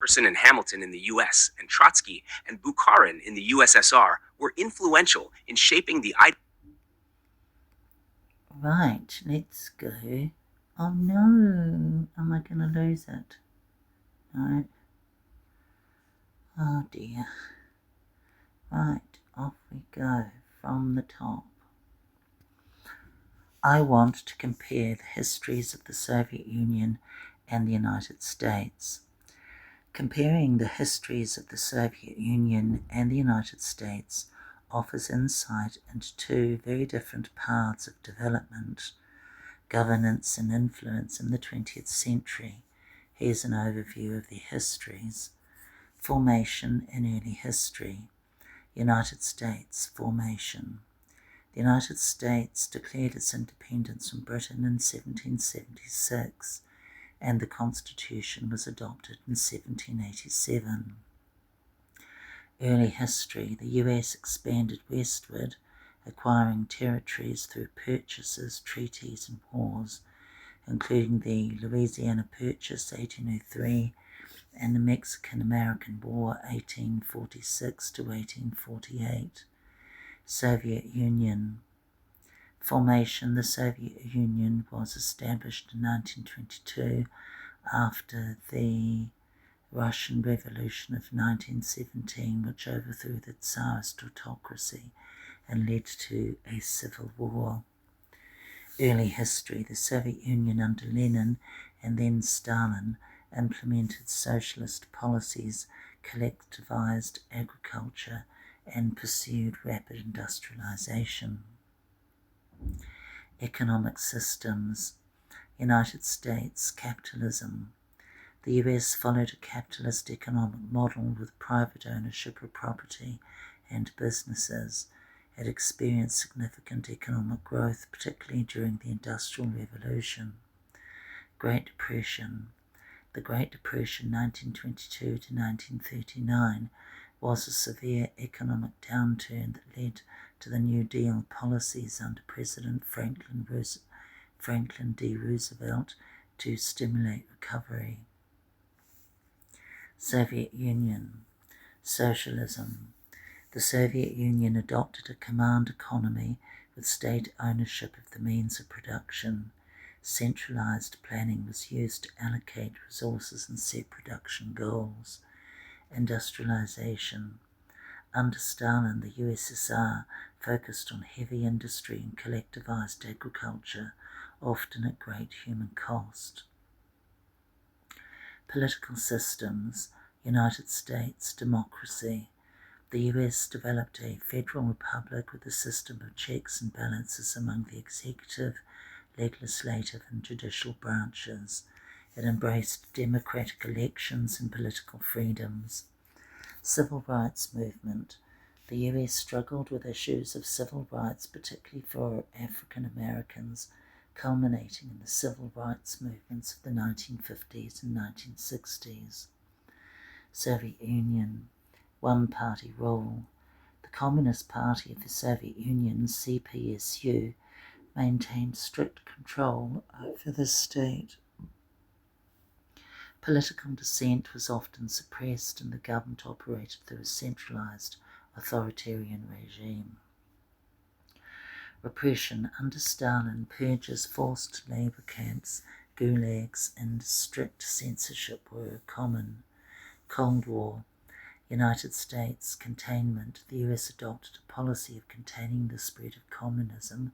Jefferson and Hamilton in the US, and Trotsky and Bukharin in the USSR were influential in shaping the ideologies. Right, let's go. Oh no, am I going to lose it? No. Oh dear. Right, off we go from the top. I want to compare the histories of the Soviet Union and the United States. Comparing the histories of the Soviet Union and the United States offers insight into two very different paths of development, governance and influence in the 20th century. Here's an overview of their histories. Formation in early history. United States formation. The United States declared its independence from Britain in 1776, and the Constitution was adopted in 1787. Early history. The US expanded westward, acquiring territories through purchases, treaties, and wars, including the Louisiana Purchase 1803 and the Mexican-American War 1846 to 1848. Soviet Union formation. The Soviet Union was established in 1922 after the Russian Revolution of 1917, which overthrew the Tsarist autocracy and led to a civil war. Early history. The Soviet Union under Lenin and then Stalin implemented socialist policies, collectivized agriculture, and pursued rapid industrialization. Economic systems. United States capitalism. The US followed a capitalist economic model with private ownership of property and businesses. It experienced significant economic growth, particularly during the Industrial Revolution. Great Depression. The Great Depression 1922 to 1939 was a severe economic downturn that led to the New Deal policies under President Franklin D. Roosevelt to stimulate recovery. Soviet Union. Socialism. The Soviet Union adopted a command economy with state ownership of the means of production. Centralized planning was used to allocate resources and set production goals. Industrialization. Under Stalin, the USSR focused on heavy industry and collectivized agriculture, often at great human cost. Political systems. United States democracy. The US developed a federal republic with a system of checks and balances among the executive, legislative, and judicial branches. It embraced democratic elections and political freedoms. Civil rights movement. The US struggled with issues of civil rights, particularly for African Americans, culminating in the civil rights movements of the 1950s and 1960s. Soviet Union. One-party rule. The Communist Party of the Soviet Union, CPSU, maintained strict control over the state. Political dissent was often suppressed and the government operated through a centralized authoritarian regime. Repression. Under Stalin, purges, forced labor camps, gulags, and strict censorship were common. Cold War. United States containment. The US adopted a policy of containing the spread of communism,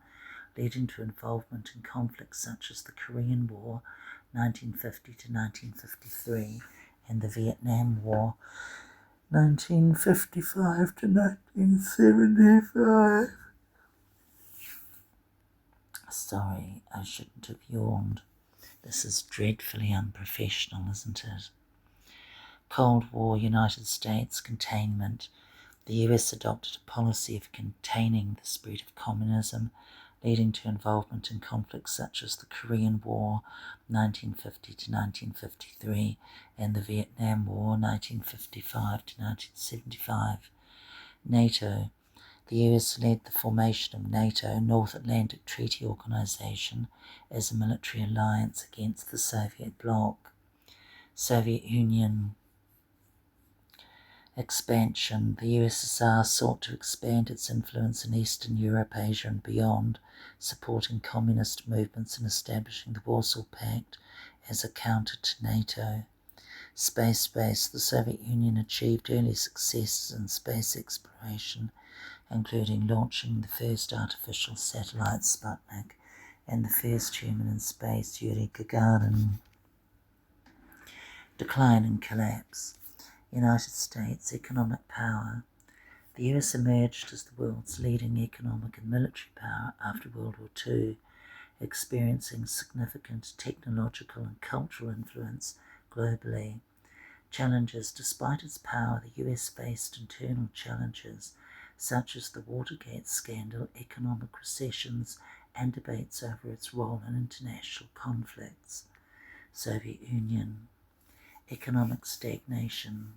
leading to involvement in conflicts such as the Korean War 1950 to 1953 and the Vietnam War 1955 to 1975. Sorry, I shouldn't have yawned. This is dreadfully unprofessional, isn't it? Cold War. United States containment. The US adopted a policy of containing the spread of communism, leading to involvement in conflicts such as the Korean War 1950 to 1953 and the Vietnam War 1955 to 1975. NATO. The US led the formation of NATO, North Atlantic Treaty Organization, as a military alliance against the Soviet bloc. Soviet Union. Expansion. The USSR sought to expand its influence in Eastern Europe, Asia and beyond, supporting communist movements and establishing the Warsaw Pact as a counter to NATO. Space base. The Soviet Union achieved early successes in space exploration, including launching the first artificial satellite Sputnik and the first human in space, Yuri Gagarin. Decline and collapse. United States economic power. The US emerged as the world's leading economic and military power after World War II, experiencing significant technological and cultural influence globally. Challenges. Despite its power, the US faced internal challenges such as the Watergate scandal, economic recessions, and debates over its role in international conflicts. Soviet Union. Economic stagnation.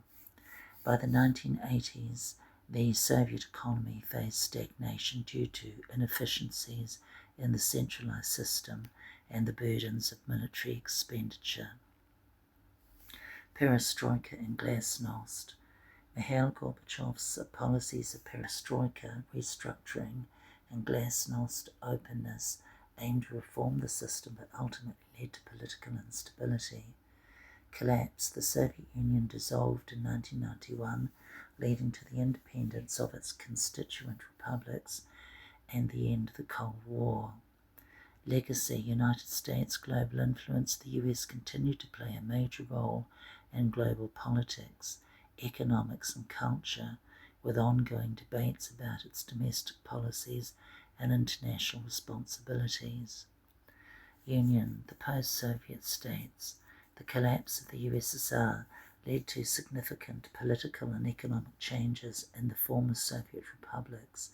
By the 1980s, the Soviet economy faced stagnation due to inefficiencies in the centralized system and the burdens of military expenditure. Perestroika and glasnost. Mikhail Gorbachev's policies of perestroika, restructuring, and glasnost, openness, aimed to reform the system but ultimately led to political instability. Collapse. The Soviet Union dissolved in 1991, leading to the independence of its constituent republics and the end of the Cold War. Legacy. United States global influence. The US continued to play a major role in global politics, economics and culture, with ongoing debates about its domestic policies and international responsibilities. Union. The post-Soviet states. The collapse of the USSR led to significant political and economic changes in the former Soviet republics,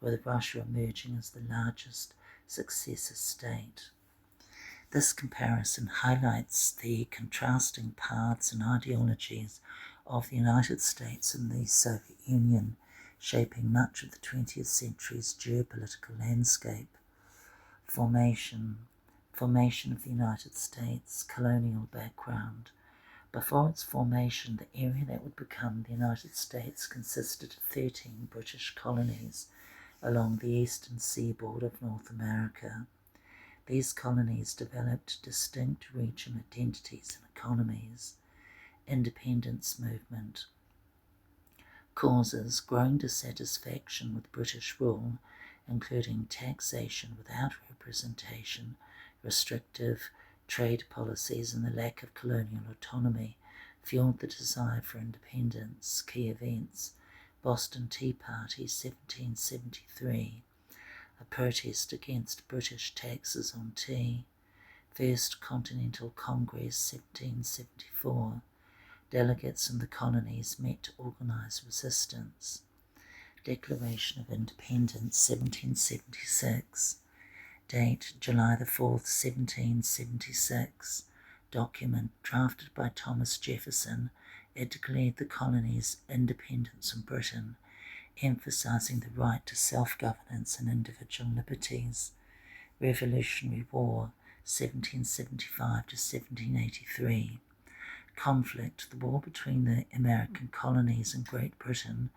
with Russia emerging as the largest successor state. This comparison highlights the contrasting paths and ideologies of the United States and the Soviet Union, shaping much of the 20th century's geopolitical landscape. Formation of the United States, colonial background. Before its formation, the area that would become the United States consisted of 13 British colonies along the eastern seaboard of North America. These colonies developed distinct regional identities and economies. Independence movement. Causes. Growing dissatisfaction with British rule, including taxation without representation, restrictive trade policies and the lack of colonial autonomy, fueled the desire for independence. Key events. Boston Tea Party 1773, a protest against British taxes on tea. First Continental Congress 1774, delegates in the colonies met to organise resistance. Declaration of Independence 1776, date July the 4th, 1776, document drafted by Thomas Jefferson. It declared the colonies' independence from Britain, emphasising the right to self-governance and individual liberties. Revolutionary War 1775 to 1783. Conflict. The war between the American colonies and Great Britain,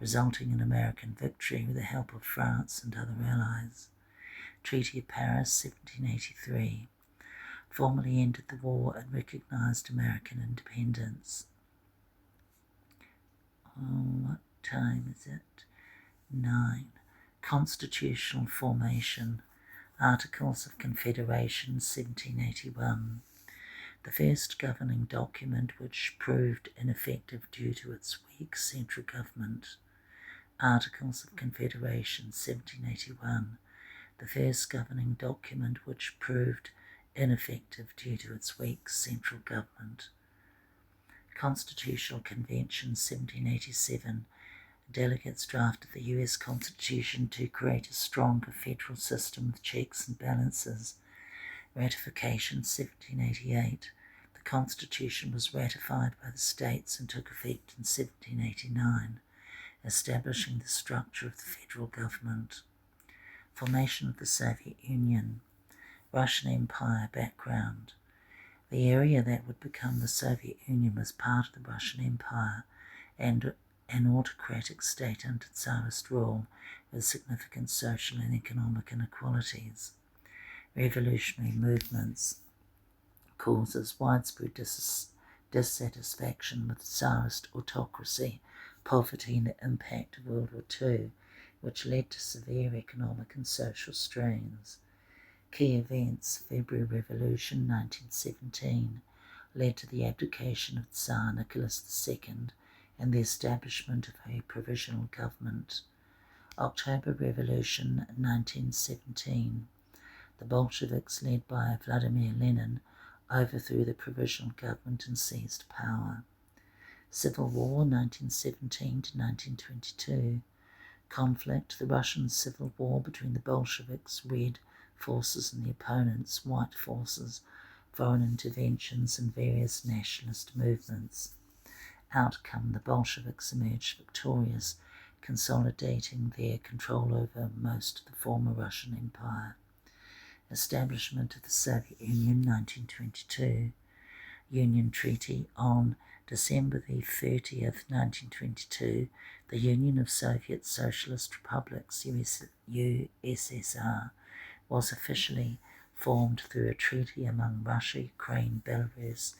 resulting in American victory with the help of France and other allies. Treaty of Paris 1783. Formally ended the war and recognised American independence. What time is it? 9. Constitutional formation. Articles of Confederation 1781. The first governing document which proved ineffective due to its weak central government. Articles of Confederation 1781. The first governing document which proved ineffective due to its weak central government. Constitutional Convention 1787. Delegates drafted the US Constitution to create a stronger federal system with checks and balances. Ratification 1788. The Constitution was ratified by the states and took effect in 1789, establishing the structure of the federal government. Formation of the Soviet Union. Russian Empire background. The area that would become the Soviet Union was part of the Russian Empire and an autocratic state under Tsarist rule with significant social and economic inequalities. Revolutionary movements causes widespread dissatisfaction with Tsarist autocracy, poverty, and the impact of World War II, which led to severe economic and social strains. Key events: February Revolution 1917 led to the abdication of Tsar Nicholas II and the establishment of a provisional government. October Revolution 1917. The Bolsheviks, led by Vladimir Lenin, overthrew the provisional government and seized power. Civil War 1917 to 1922. Conflict: the Russian Civil War between the Bolsheviks, Red forces, and the opponents, White forces, foreign interventions, and various nationalist movements. Outcome: the Bolsheviks emerged victorious, consolidating their control over most of the former Russian Empire. Establishment of the Soviet Union 1922. Union Treaty on December the 30th, 1922, the Union of Soviet Socialist Republics, USSR, was officially formed through a treaty among Russia, Ukraine, Belarus,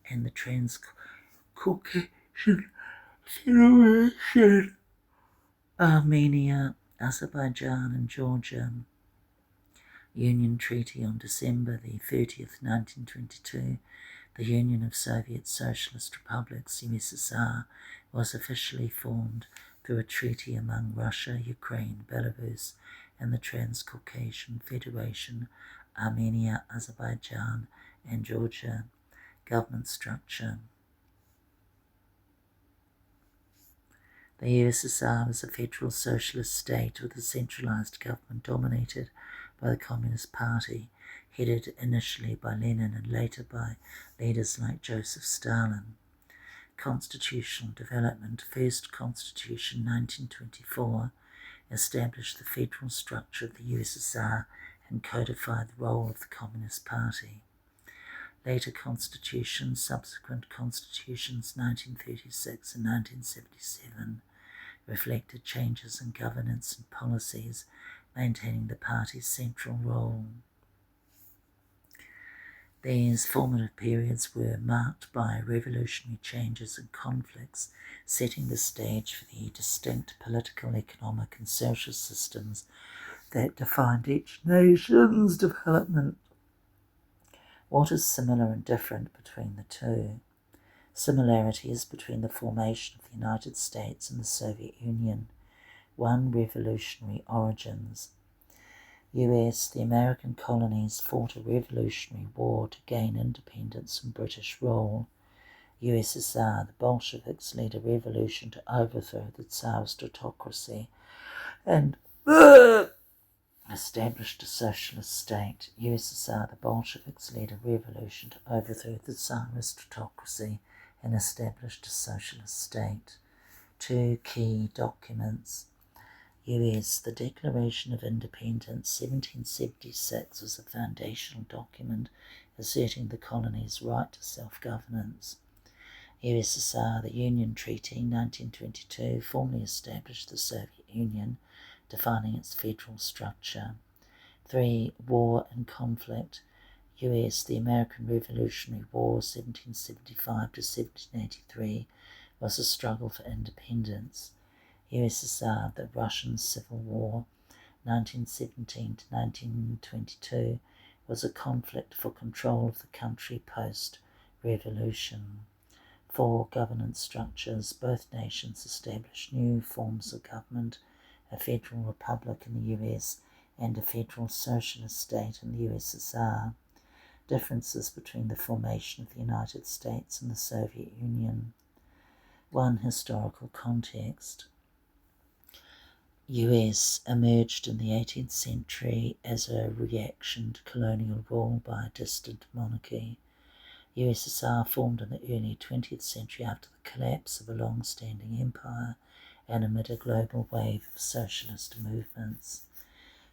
and the Transcaucasian Federation, Armenia, Azerbaijan, and Georgia. Union Treaty on December the 30th, 1922, the Union of Soviet Socialist Republics, USSR, was officially formed through a treaty among Russia, Ukraine, Belarus, and the Transcaucasian Federation, Armenia, Azerbaijan, and Georgia. Government structure. The USSR was a federal socialist state with a centralized government dominated by the Communist Party, headed initially by Lenin and later by leaders like Joseph Stalin. Constitutional development. First Constitution 1924 established the federal structure of the USSR and codified the role of the Communist Party. Later constitutions, subsequent constitutions 1936 and 1977, reflected changes in governance and policies, maintaining the party's central role. These formative periods were marked by revolutionary changes and conflicts, setting the stage for the distinct political, economic, and social systems that defined each nation's development. What is similar and different between the two? Similarities between the formation of the United States and the Soviet Union. 1. Revolutionary origins. US, the American colonies fought a revolutionary war to gain independence from British rule. USSR, the Bolsheviks led a revolution to overthrow the Tsarist autocracy and established a socialist state. USSR, the Bolsheviks led a revolution to overthrow the Tsarist autocracy and established a socialist state. 2. Key documents. US, the Declaration of Independence, 1776, was a foundational document asserting the colony's right to self-governance. USSR, the Union Treaty, 1922, formally established the Soviet Union, defining its federal structure. 3. War and conflict. US, the American Revolutionary War, 1775 to 1783, was a struggle for independence. USSR, the Russian Civil War, 1917 to 1922, was a conflict for control of the country post-revolution. 4. Governance structures. Both nations established new forms of government, a federal republic in the US and a federal socialist state in the USSR. Differences between the formation of the United States and the Soviet Union. 1. Historical context. US emerged in the 18th century as a reaction to colonial rule by a distant monarchy. USSR formed in the early 20th century after the collapse of a long-standing empire and amid a global wave of socialist movements.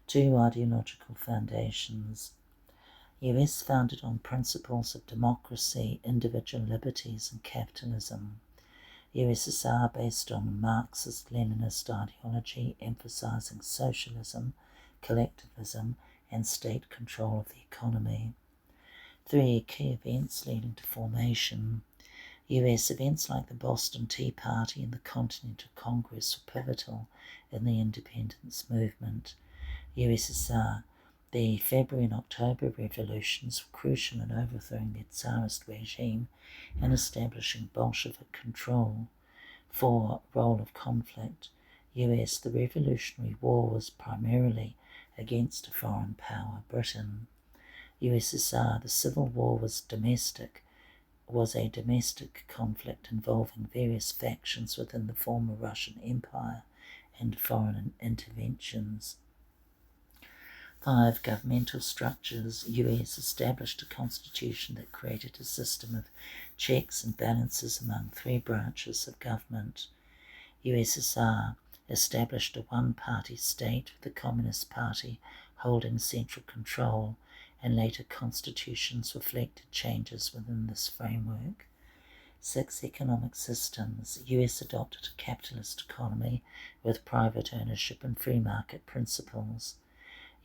2. Ideological foundations. US founded on principles of democracy, individual liberties, and capitalism. USSR based on Marxist-Leninist ideology emphasizing socialism, collectivism, and state control of the economy. 3. Key events leading to formation. US events like the Boston Tea Party and the Continental Congress were pivotal in the independence movement. USSR. The February and October revolutions were crucial in overthrowing the Tsarist regime and establishing Bolshevik control. 4. Role of conflict. US. The Revolutionary War was primarily against a foreign power, Britain. USSR. The Civil War was a domestic conflict involving various factions within the former Russian Empire and foreign interventions. 5. Governmental structures. US established a constitution that created a system of checks and balances among 3 branches of government. USSR established a one-party state with the Communist Party holding central control, and later constitutions reflected changes within this framework. 6. Economic systems. US adopted a capitalist economy with private ownership and free market principles.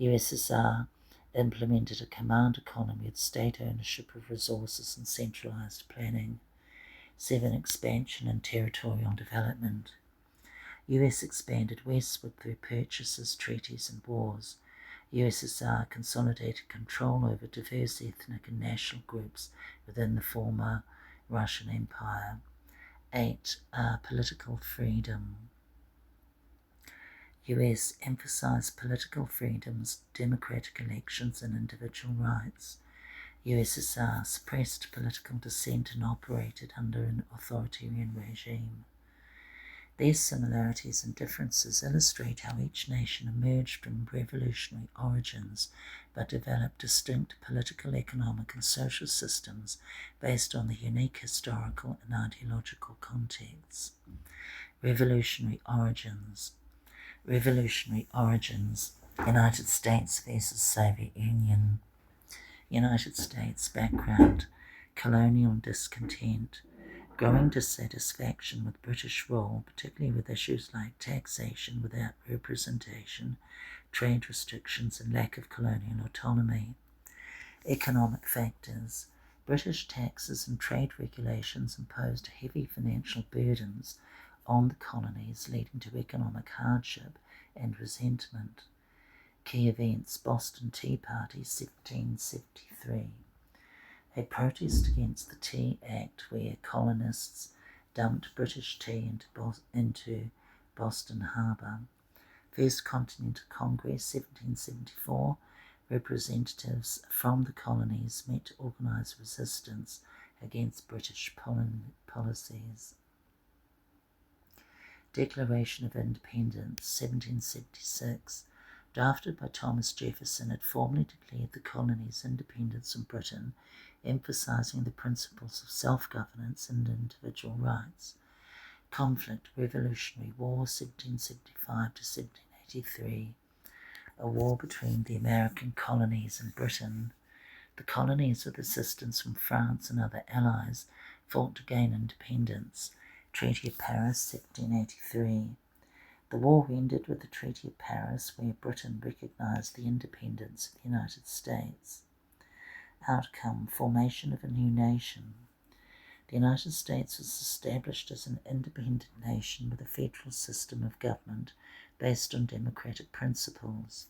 USSR implemented a command economy with state ownership of resources and centralized planning. 7. Expansion and territorial development. US expanded westward through purchases, treaties, and wars. USSR consolidated control over diverse ethnic and national groups within the former Russian Empire. 8. Political freedom. US emphasized political freedoms, democratic elections, and individual rights. USSR suppressed political dissent and operated under an authoritarian regime. These similarities and differences illustrate how each nation emerged from revolutionary origins but developed distinct political, economic, and social systems based on the unique historical and ideological contexts. Revolutionary origins. United States versus Soviet Union. United States background. Colonial discontent. Growing dissatisfaction with British rule, particularly with issues like taxation without representation, trade restrictions, and lack of colonial autonomy. Economic factors. British taxes and trade regulations imposed heavy financial burdens on the colonies, leading to economic hardship and resentment. Key events. Boston Tea Party, 1773. A protest against the Tea Act where colonists dumped British tea into Boston Harbour. First Continental Congress, 1774. Representatives from the colonies met to organise resistance against British policies. Declaration of Independence, 1776. Drafted by Thomas Jefferson, it formally declared the colonies' independence from Britain, emphasising the principles of self-governance and individual rights. Conflict. Revolutionary War, 1775 to 1783. A war between the American colonies and Britain. The colonies, with assistance from France and other allies, fought to gain independence. Treaty of Paris, 1783. The war ended with the Treaty of Paris, where Britain recognised the independence of the United States. Outcome. Formation of a new nation. The United States was established as an independent nation with a federal system of government based on democratic principles.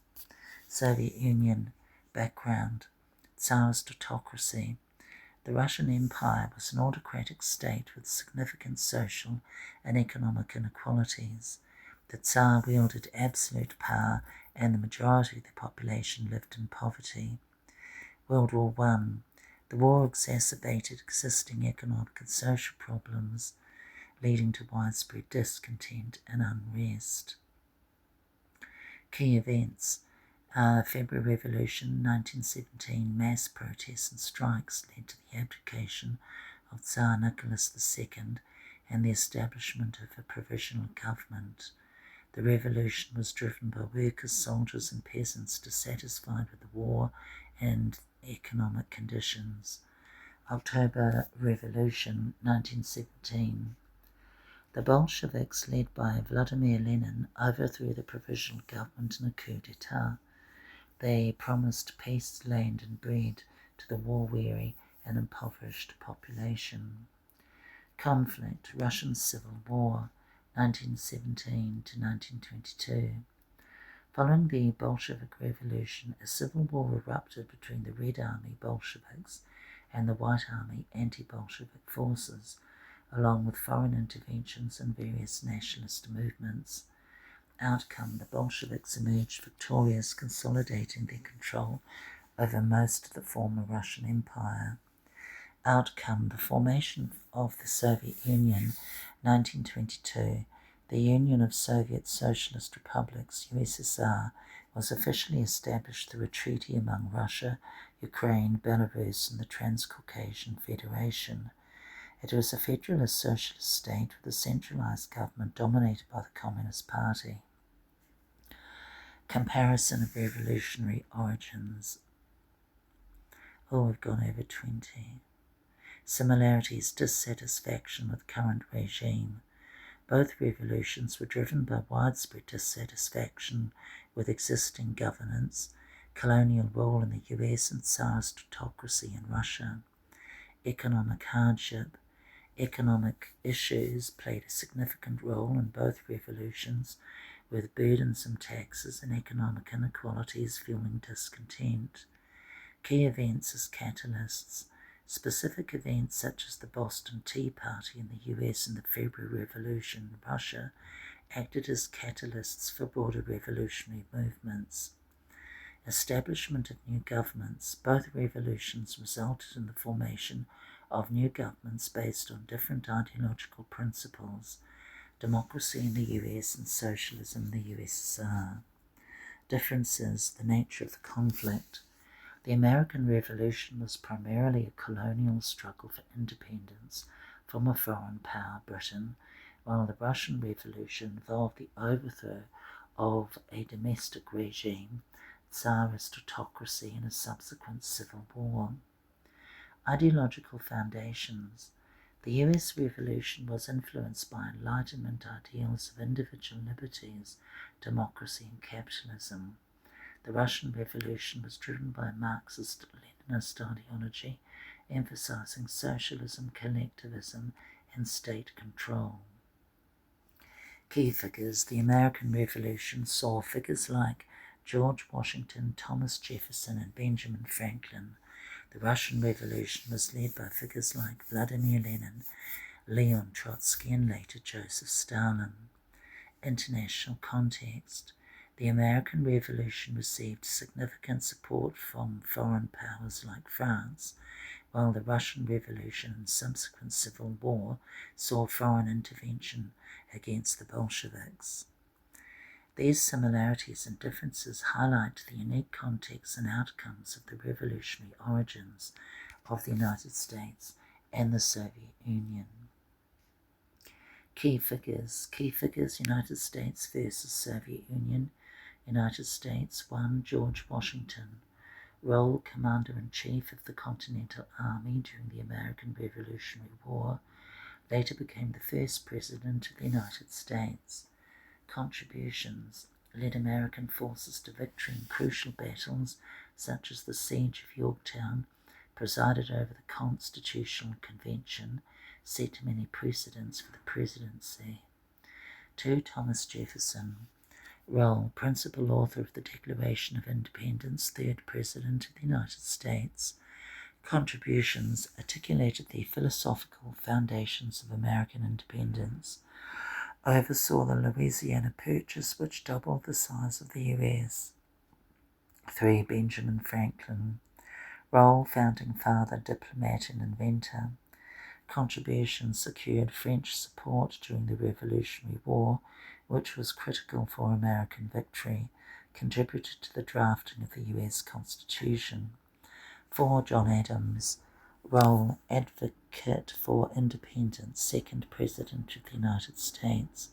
Soviet Union. Background. Tsarist autocracy. The Russian Empire was an autocratic state with significant social and economic inequalities. The Tsar wielded absolute power and the majority of the population lived in poverty. World War I. The war exacerbated existing economic and social problems, leading to widespread discontent and unrest. Key events. February Revolution, 1917, mass protests and strikes led to the abdication of Tsar Nicholas II and the establishment of a provisional government. The revolution was driven by workers, soldiers, and peasants dissatisfied with the war and economic conditions. October Revolution, 1917. The Bolsheviks, led by Vladimir Lenin, overthrew the provisional government in a coup d'etat. They promised peace, land and bread to the war-weary and impoverished population. Conflict, Russian Civil War, 1917 to 1922. Following the Bolshevik Revolution, a civil war erupted between the Red Army Bolsheviks and the White Army anti-Bolshevik forces, along with foreign interventions and various nationalist movements. Outcome, the Bolsheviks emerged victorious, consolidating their control over most of the former Russian Empire. Outcome, the formation of the Soviet Union, 1922. The Union of Soviet Socialist Republics, USSR, was officially established through a treaty among Russia, Ukraine, Belarus and the Transcaucasian Federation. It was a federalist socialist state with a centralized government dominated by the Communist Party. Comparison of revolutionary origins. Oh, we've gone over 20. Similarities, dissatisfaction with current regime. Both revolutions were driven by widespread dissatisfaction with existing governance, colonial rule in the US and Tsarist autocracy in Russia. Economic hardship. Economic issues played a significant role in both revolutions, with burdensome taxes and economic inequalities fueling discontent. Key events as catalysts. Specific events such as the Boston Tea Party in the US and the February Revolution in Russia acted as catalysts for broader revolutionary movements. Establishment of new governments. Both revolutions resulted in the formation of new governments based on different ideological principles, democracy in the US and socialism in the USSR. Differences, the nature of the conflict. The American Revolution was primarily a colonial struggle for independence from a foreign power, Britain, while the Russian Revolution involved the overthrow of a domestic regime, Tsarist autocracy, and a subsequent civil war. Ideological foundations. The US Revolution was influenced by Enlightenment ideals of individual liberties, democracy, and capitalism. The Russian Revolution was driven by Marxist-Leninist ideology, emphasizing socialism, collectivism, and state control. Key figures. The American Revolution saw figures like George Washington, Thomas Jefferson, and Benjamin Franklin. The Russian Revolution was led by figures like Vladimir Lenin, Leon Trotsky, and later Joseph Stalin. International context. The American Revolution received significant support from foreign powers like France, while the Russian Revolution and subsequent civil war saw foreign intervention against the Bolsheviks. These similarities and differences highlight the unique context and outcomes of the revolutionary origins of the United States and the Soviet Union. Key figures. Key figures: United States versus Soviet Union. United States 1. George Washington. Role: Commander-in-Chief of the Continental Army during the American Revolutionary War. Later became the first President of the United States. Contributions: led American forces to victory in crucial battles such as the Siege of Yorktown, presided over the Constitutional Convention, set many precedents for the presidency. 2. Thomas Jefferson. Role: principal author of the Declaration of Independence, third President of the United States. Contributions: articulated the philosophical foundations of American independence. Oversaw the Louisiana Purchase, which doubled the size of the US. 3. Benjamin Franklin. Role: founding father, diplomat and inventor. Contributions: secured French support during the Revolutionary War, which was critical for American victory, contributed to the drafting of the US Constitution. 4. John Adams. Role: advocate for independence, second President of the United States.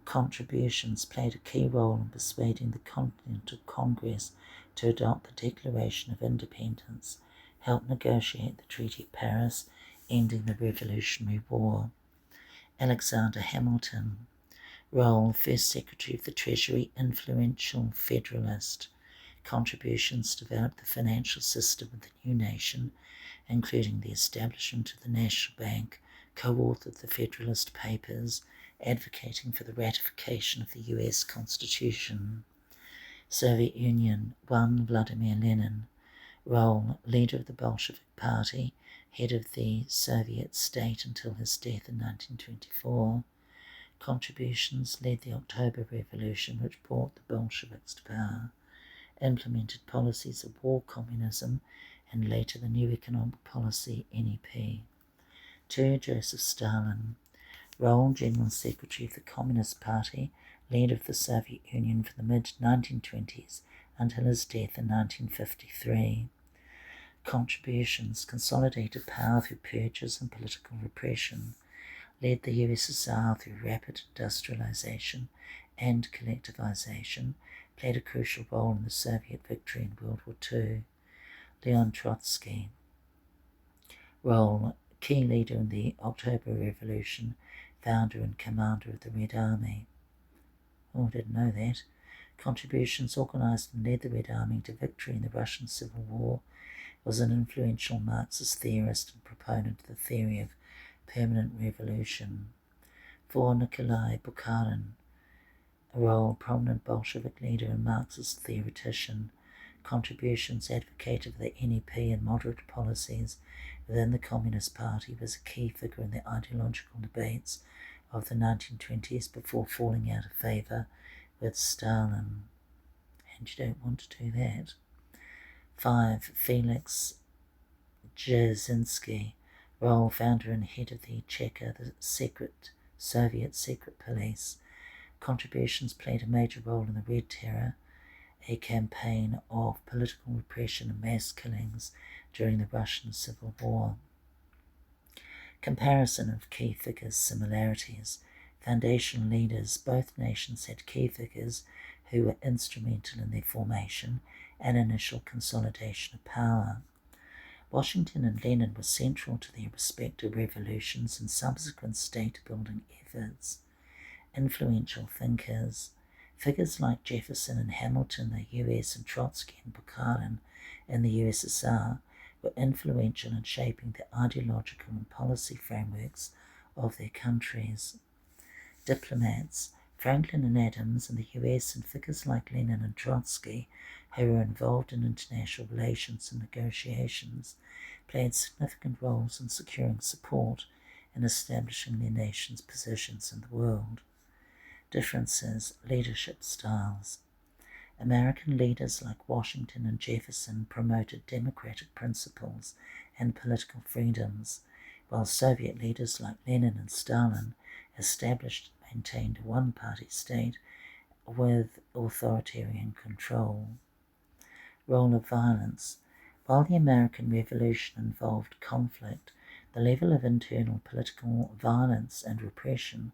Contributions: played a key role in persuading the Continental Congress to adopt the Declaration of Independence, helped negotiate the Treaty of Paris, ending the Revolutionary War. Alexander Hamilton. Role, First Secretary of the Treasury, influential Federalist. Contributions developed the financial system of the new nation, including the establishment of the National Bank, co-authored the Federalist Papers, advocating for the ratification of the US Constitution. Soviet Union. 1. Vladimir Lenin. Role, leader of the Bolshevik Party, head of the Soviet state until his death in 1924. Contributions, led the October Revolution, which brought the Bolsheviks to power, implemented policies of war communism, and later the new economic policy, NEP. 2. Joseph Stalin. Role, General Secretary of the Communist Party, leader of the Soviet Union from the mid-1920s until his death in 1953. Contributions, consolidated power through purges and political repression, led the USSR through rapid industrialization and collectivization, played a crucial role in the Soviet victory in World War II. Leon Trotsky. Role, key leader in the October Revolution, founder and commander of the Red Army. Oh, I didn't know that. Contributions, organized and led the Red Army to victory in the Russian Civil War, was an influential Marxist theorist and proponent of the theory of permanent revolution. 4. Nikolai Bukharin. A role, prominent Bolshevik leader and Marxist theoretician. Contributions, advocated for the NEP and moderate policies within the Communist Party, was a key figure in the ideological debates of the 1920s before falling out of favour with Stalin. And you don't want to do that. 5. Felix Dzerzhinsky. Role, founder and head of the Cheka, the Soviet secret police. Contributions, played a major role in the Red Terror, a campaign of political repression and mass killings during the Russian Civil War. Comparison of key figures, similarities. Foundational leaders, both nations had key figures who were instrumental in their formation and initial consolidation of power. Washington and Lenin were central to their respective revolutions and subsequent state-building efforts. Influential thinkers. Figures like Jefferson and Hamilton in the US and Trotsky and Bukharin in the USSR were influential in shaping the ideological and policy frameworks of their countries. Diplomats. Franklin and Adams in the US and figures like Lenin and Trotsky, who were involved in international relations and negotiations, played significant roles in securing support and establishing their nation's positions in the world. Differences, leadership styles. American leaders like Washington and Jefferson promoted democratic principles and political freedoms, while Soviet leaders like Lenin and Stalin established and maintained a one-party state with authoritarian control. Role of violence. While the American Revolution involved conflict, the level of internal political violence and repression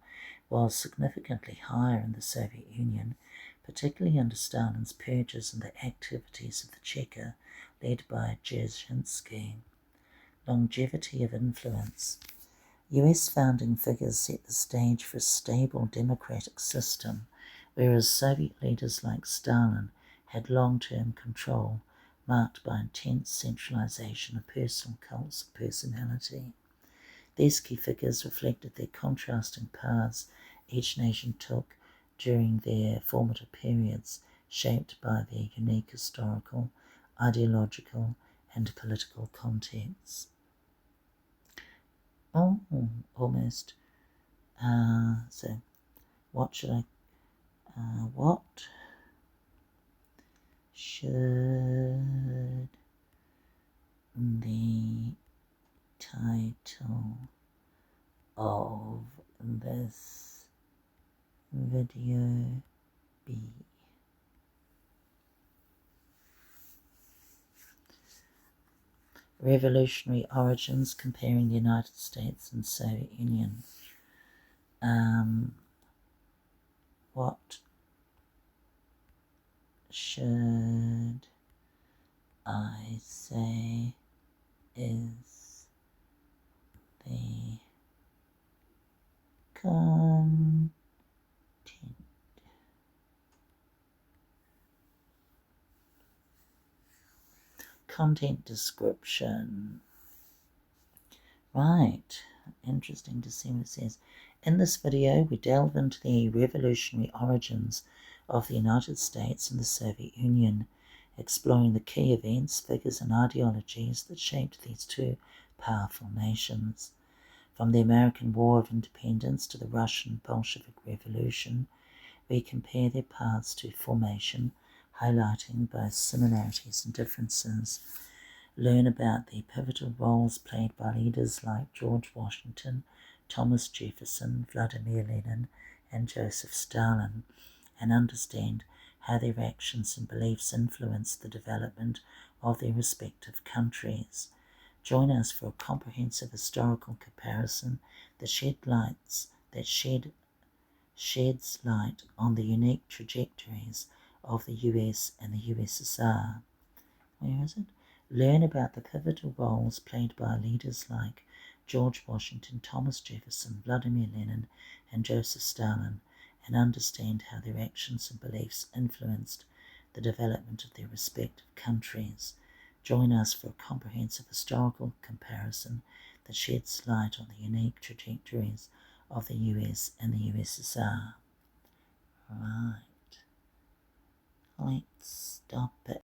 was significantly higher in the Soviet Union, particularly under Stalin's purges and the activities of the Cheka, led by Dzerzhinsky. Longevity of influence. US founding figures set the stage for a stable democratic system, whereas Soviet leaders like Stalin had long-term control, marked by intense centralization of personal cults of personality. These key figures reflected their contrasting paths each nation took during their formative periods, shaped by their unique historical, ideological, and political contexts. Oh, almost. So, what should I? What should the title of this video be? Revolutionary origins, comparing the United States and Soviet Union. What should I say is the content description. Right, interesting to see what it says. In this video, we delve into the revolutionary origins of the United States and the Soviet Union, exploring the key events, figures, and ideologies that shaped these two powerful nations. From the American War of Independence to the Russian Bolshevik Revolution, we compare their paths to formation, highlighting both similarities and differences. Learn about the pivotal roles played by leaders like George Washington, Thomas Jefferson, Vladimir Lenin, and Joseph Stalin, and understand how their actions and beliefs influenced the development of their respective countries. Join us for a comprehensive historical comparison that sheds light on the unique trajectories of the US and the USSR. Where is it? Learn about the pivotal roles played by leaders like George Washington, Thomas Jefferson, Vladimir Lenin, and Joseph Stalin, and understand how their actions and beliefs influenced the development of their respective countries. Join us for a comprehensive historical comparison that sheds light on the unique trajectories of the US and the USSR. Right. Let's stop it.